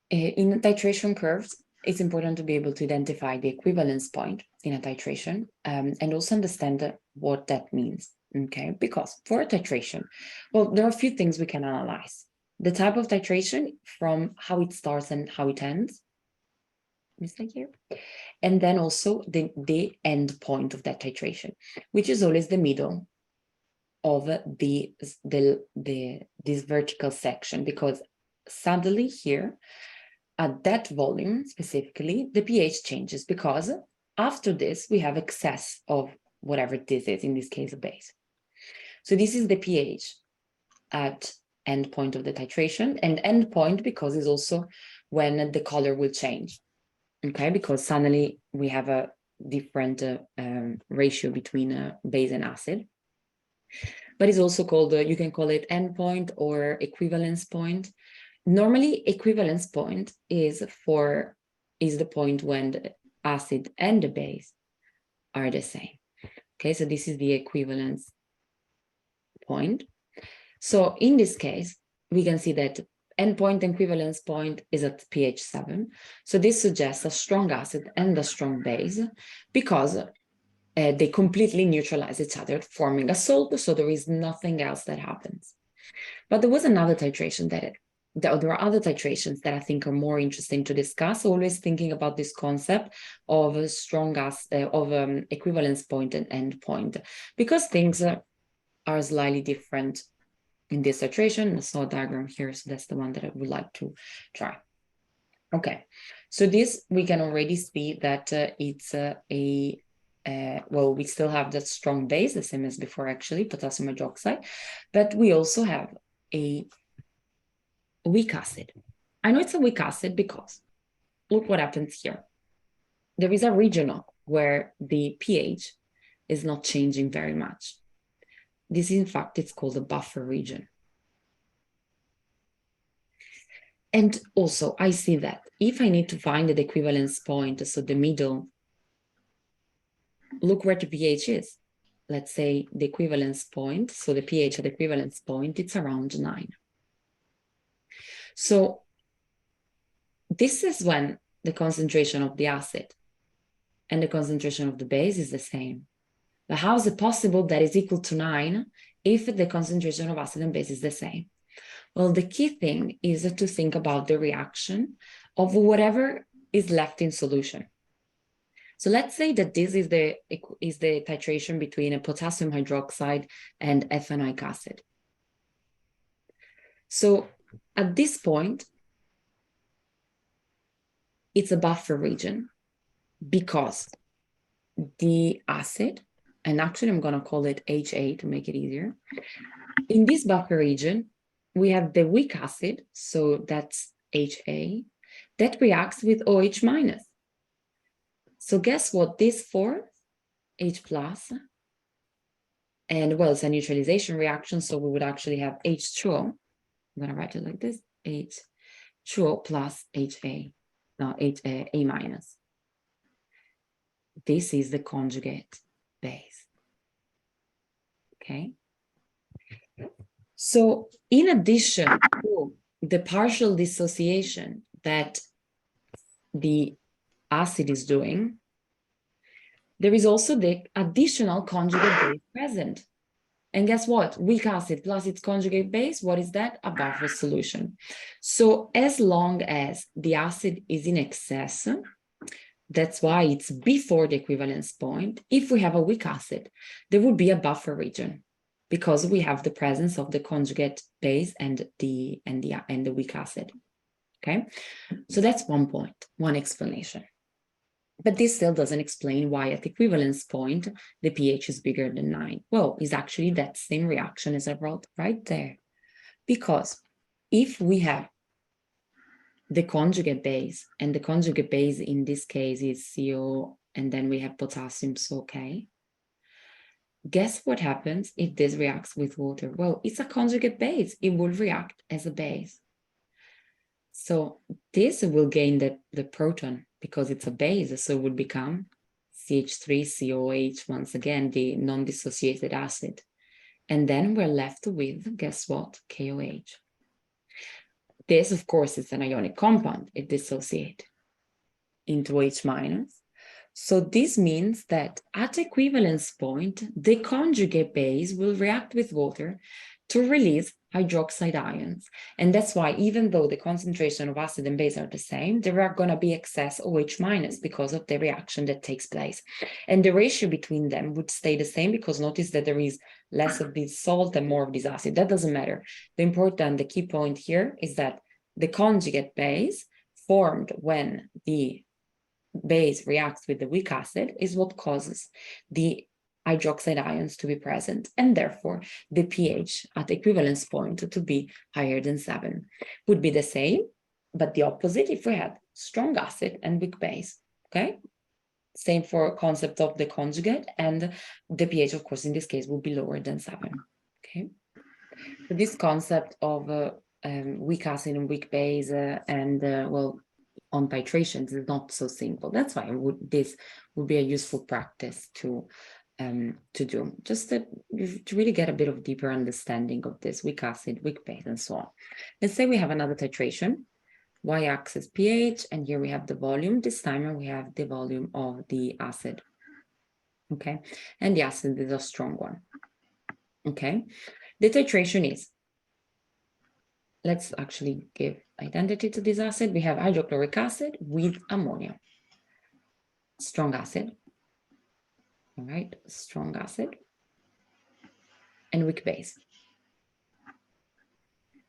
In titration curves, it's important to be able to identify the equivalence point in a titration and also understand what that means, okay? Because for a titration, well, there are a few things we can analyze. The type of titration from how it starts and how it ends. Mistake here. And then also the end point of that titration, which is always the middle of this vertical section, because suddenly here, at that volume specifically, the pH changes because after this, we have excess of whatever this is, in this case, a base. So this is the pH at end point of the titration, and end point because it's also when the color will change, okay? Because suddenly we have a different ratio between base and acid. But it's also called, you can call it endpoint or equivalence point. Normally, equivalence point is the point when the acid and the base are the same. Okay, so this is the equivalence point. So in this case, we can see that endpoint and equivalence point is at pH 7. So this suggests a strong acid and a strong base because they completely neutralize each other, forming a salt, so there is nothing else that happens. But there was another titration there are other titrations that I think are more interesting to discuss, always thinking about this concept of a strong gas, equivalence point and end point, because things are slightly different in this titration. I saw a diagram here, so that's the one that I would like to try. Okay, so this we can already see that it's well, we still have that strong base, the same as before, actually, potassium hydroxide, but we also have a weak acid. I know it's a weak acid because look what happens here. There is a region where the pH is not changing very much. This, in fact, it's called a buffer region. And also, I see that if I need to find the equivalence point, so the middle, look where the pH is. Let's say the equivalence point, so the pH at the equivalence point, it's around 9. So this is when the concentration of the acid and the concentration of the base is the same. But how is it possible that is equal to 9 if the concentration of acid and base is the same? Well, the key thing is to think about the reaction of whatever is left in solution. So let's say that this is the titration between a potassium hydroxide and ethanoic acid. So at this point, it's a buffer region because the acid, and actually I'm going to call it HA to make it easier. In this buffer region, we have the weak acid, so that's HA, that reacts with OH minus. So guess what this forms? H plus. And well, it's a neutralization reaction, so we would actually have H2O. I'm going to write it like this, H2O plus HA, no, A minus. This is the conjugate base, okay? So in addition to the partial dissociation that the acid is doing, there is also the additional conjugate base present. And guess what? Weak acid plus its conjugate base, what is that? A buffer solution. So as long as the acid is in excess, that's why it's before the equivalence point. If we have a weak acid, there would be a buffer region because we have the presence of the conjugate base and the weak acid. Okay, so that's one point, one explanation. But this still doesn't explain why at the equivalence point, the pH is bigger than 9. Well, it's actually that same reaction as I wrote right there. Because if we have the conjugate base, and the conjugate base in this case is CO, and then we have potassium, so okay. Guess what happens if this reacts with water? Well, it's a conjugate base. It will react as a base. So this will gain the proton because it's a base, so it would become CH3COH, once again, the non-dissociated acid. And then we're left with, guess what, KOH. This, of course, is an ionic compound. It dissociates into H minus. So this means that at equivalence point, the conjugate base will react with water to release hydroxide ions. And that's why, even though the concentration of acid and base are the same, there are going to be excess OH minus because of the reaction that takes place. And the ratio between them would stay the same, because notice that there is less of this salt and more of this acid. That doesn't matter. The key point here is that the conjugate base formed when the base reacts with the weak acid is what causes the hydroxide ions to be present, and therefore the pH at equivalence point to be higher than 7. Would be the same, but the opposite if we had strong acid and weak base, okay? Same for concept of the conjugate, and the pH, of course, in this case will be lower than 7, okay? So this concept of weak acid and weak base well, on titrations is not so simple. That's why this would be a useful practice to do, just to really get a bit of deeper understanding of this weak acid, weak base, and so on. Let's say we have another titration, y-axis pH, and here we have the volume. This time we have the volume of the acid, okay? And the acid is a strong one, okay? The titration is, let's actually give identity to this acid. We have hydrochloric acid with ammonia. Strong acid. All right, strong acid. And weak base.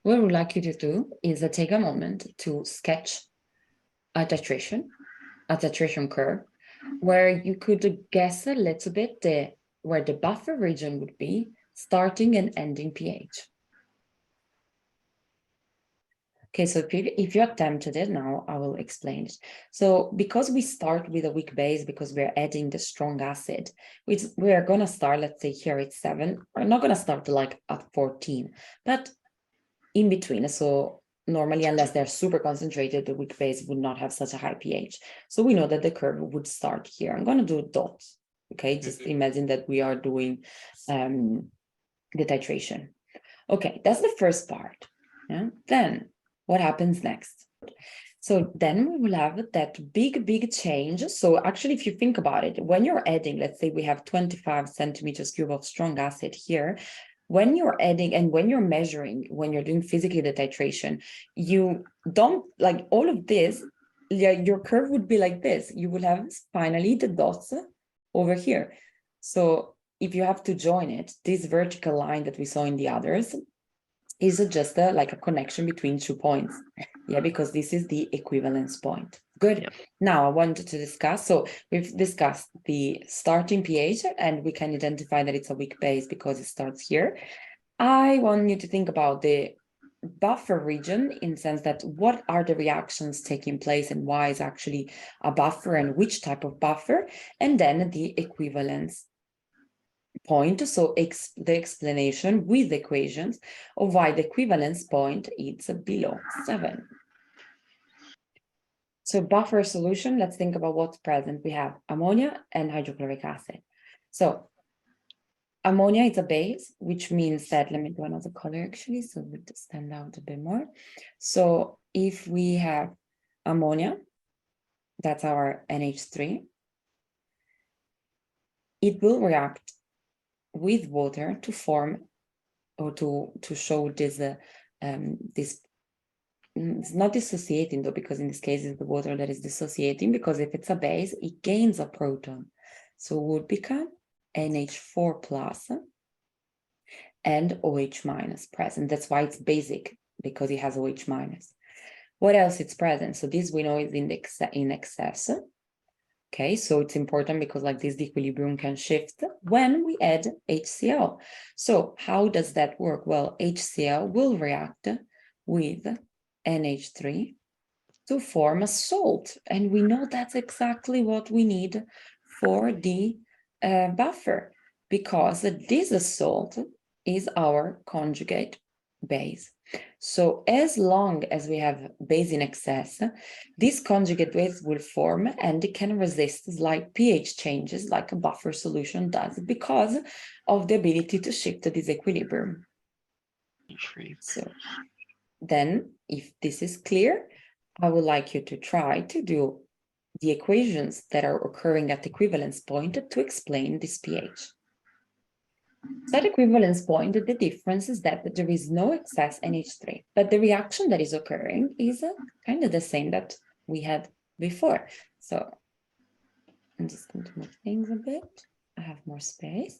What I would like you to do is take a moment to sketch a titration curve, where you could guess a little bit where the buffer region would be, starting and ending pH. Okay, so if you attempted it now, I will explain it. So because we start with a weak base, because we're adding the strong acid, we are going to start, let's say here it's 7. We're not going to start like at 14, but in between. So normally, unless they're super concentrated, the weak base would not have such a high pH. So we know that the curve would start here. I'm going to do dots. Okay, just imagine that we are doing the titration. Okay, that's the first part. Yeah? Then what happens next? So then we will have that big change. So actually, if you think about it, when you're adding, let's say we have 25 centimeters cube of strong acid here, when you're adding and when you're measuring, when you're doing physically the titration, you don't like all of this, your curve would be like this. You will have finally the dots over here. So if you have to join it, this vertical line that we saw in the others is just like a connection between 2 points. Yeah, because this is the equivalence point. Good. Yep. Now I wanted to discuss, so we've discussed the starting pH, and we can identify that it's a weak base because it starts here. I want you to think about the buffer region, in the sense that what are the reactions taking place and why is actually a buffer and which type of buffer, and then the equivalence point, so the explanation with equations of why the equivalence point is below 7. So buffer solution, let's think about what's present. We have ammonia and hydrochloric acid. So ammonia is a base, which means that, let me do another color actually, so it would stand out a bit more. So if we have ammonia, that's our NH3, it will react with water to form, or to show this this, it's not dissociating though, because in this case it's the water that is dissociating, because if it's a base, it gains a proton. So it would become NH4 plus and OH minus present. That's why it's basic, because it has OH minus. What else is present? So this we know is in excess. Okay, so it's important because like this, the equilibrium can shift when we add HCl. So how does that work? Well, HCl will react with NH3 to form a salt. And we know that's exactly what we need for the buffer, because this salt is our conjugate base. So as long as we have base in excess, this conjugate base will form, and it can resist slight pH changes like a buffer solution does, because of the ability to shift this equilibrium. So then if this is clear, I would like you to try to do the equations that are occurring at the equivalence point to explain this pH. So at equivalence point, the difference is that there is no excess NH3, but the reaction that is occurring is kind of the same that we had before. So I'm just going to move things a bit. I have more space.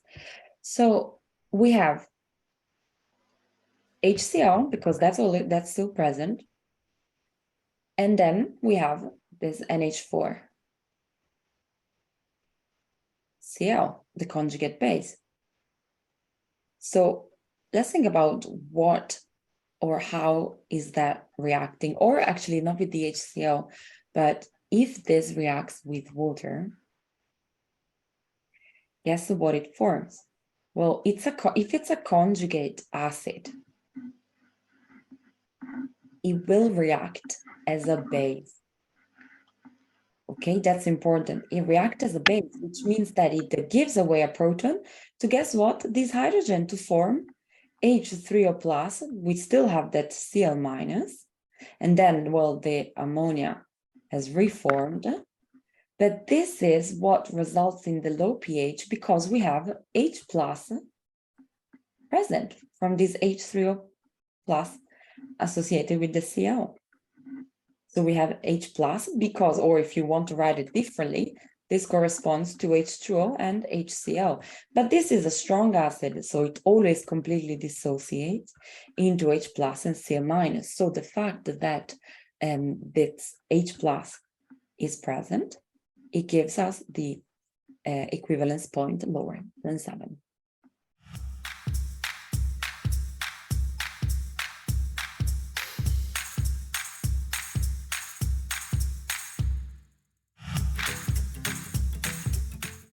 So we have HCl, because that's still present. And then we have this NH4 Cl, the conjugate base. So let's think about what or how is that reacting, or actually not with the HCl, but if this reacts with water, guess what it forms? Well, if it's a conjugate acid, it will react as a base. Okay, that's important. It reacts as a base, which means that it gives away a proton to, guess what? This hydrogen to form H3O plus. We still have that Cl minus. And then, well, the ammonia has reformed. But this is what results in the low pH because we have H plus present from this H3O plus associated with the Cl. So we have H plus because, or if you want to write it differently, this corresponds to H2O and HCl. But this is a strong acid, so it always completely dissociates into H plus and Cl minus. So the fact that this H plus is present, it gives us the equivalence point lower than 7.